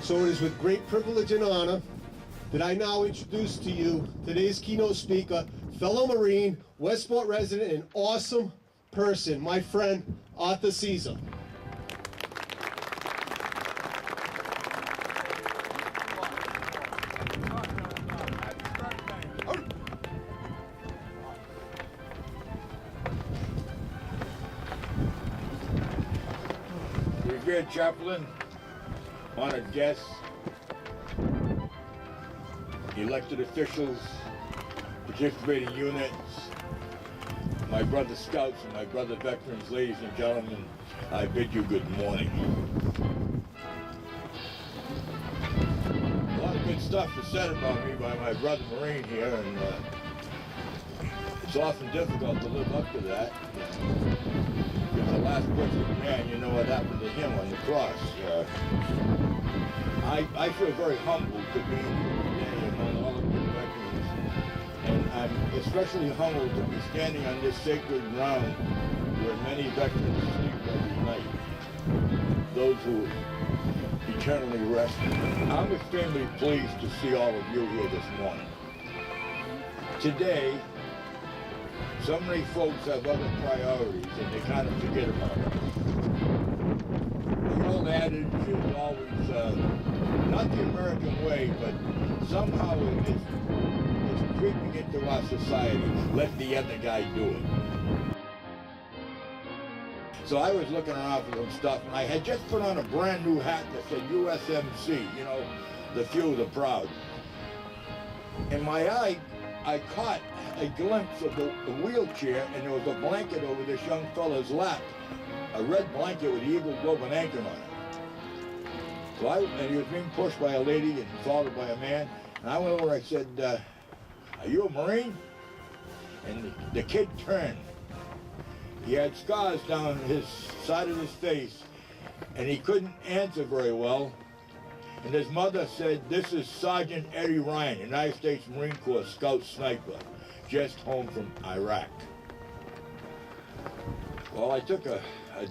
So it is with great privilege and honor that I now introduce to you today's keynote speaker, fellow Marine, Westport resident, and awesome person, my friend, Arthur Caesar. Revered Chaplain, honored guests, elected officials, participating units, my brother scouts and my brother veterans, ladies and gentlemen, I bid you good morning. A lot of good stuff is said about me by my brother Marine here, and it's often difficult to live up to that. Because the last butcher man, you know what happened to him on the cross. I feel very humbled to be here today among all of you veterans, and I'm especially humbled to be standing on this sacred ground where many veterans sleep every night, those who eternally rest. I'm extremely pleased to see all of you here this morning. Today, so many folks have other priorities and they kind of forget about it. The old adage is always, not the American way, but somehow it's creeping into our society. Let the other guy do it. So I was looking around for some stuff, and I had just put on a brand new hat that said USMC, you know, the few, the proud. In my eye, I caught a glimpse of the wheelchair, and there was a blanket over this young fella's lap, a red blanket with the Eagle Globe and anchor on it. So and he was being pushed by a lady and followed by a man, and I went over and I said, are you a Marine? And the kid turned. He had scars down his side of his face, and he couldn't answer very well. And his mother said, this is Sergeant Eddie Ryan, United States Marine Corps Scout Sniper, just home from Iraq. Well, I took a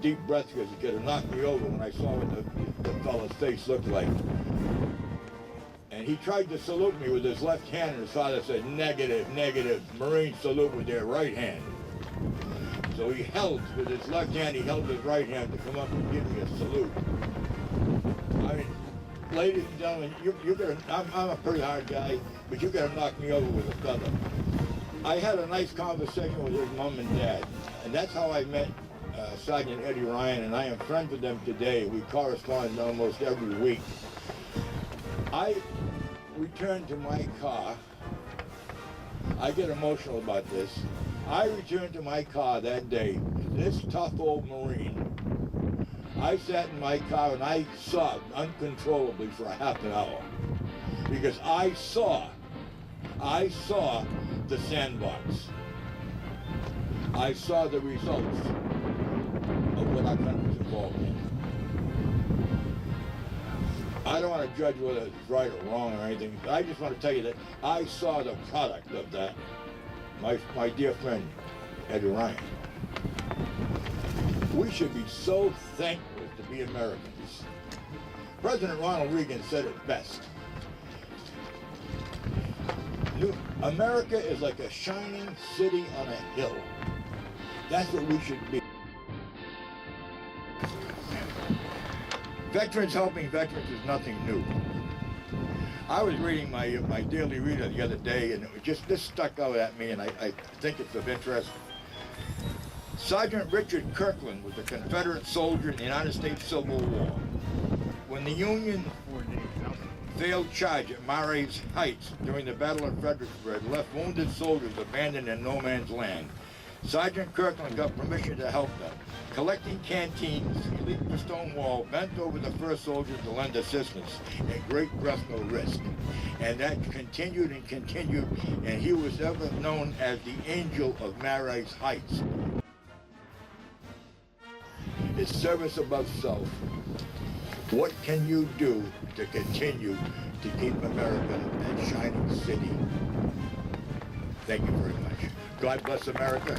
deep breath because it could have knocked me over when I saw what the fellow's face looked like. And he tried to salute me with his left hand, and his father said, negative, negative, Marines salute with their right hand. So he held, with his left hand, he held his right hand to come up and give me a salute. I mean, ladies and gentlemen, I'm a pretty hard guy, but you could have knocked me over with a feather. I had a nice conversation with his mom and dad, and that's how I met Sergeant Eddie Ryan, and I am friends with them today. We correspond almost every week. I returned to my car. I get emotional about this. I returned to my car that day, this tough old Marine. I sat in my car and I sobbed uncontrollably for a half an hour because I saw the sandbox. I saw the results of what our country's involved in. I don't want to judge whether it's right or wrong or anything. I just want to tell you that I saw the product of that. My dear friend, Eddie Ryan. We should be so thankful to be Americans. President Ronald Reagan said it best. America is like a shining city on a hill. That's what we should be. Veterans helping veterans is nothing new. I was reading my daily reader the other day, and this stuck out at me, and I think it's of interest. Sergeant Richard Kirkland was a Confederate soldier in the United States Civil War. When the Union failed charge at Marye's Heights during the Battle of Fredericksburg left wounded soldiers abandoned in no man's land, Sergeant Kirkland got permission to help them. Collecting canteens, he leaped the stone wall, bent over the first soldiers to lend assistance at great personal risk. And that continued and continued, and he was ever known as the Angel of Marye's Heights. It's service above self. What can you do to continue to keep America that shining city? Thank you very much. God bless America.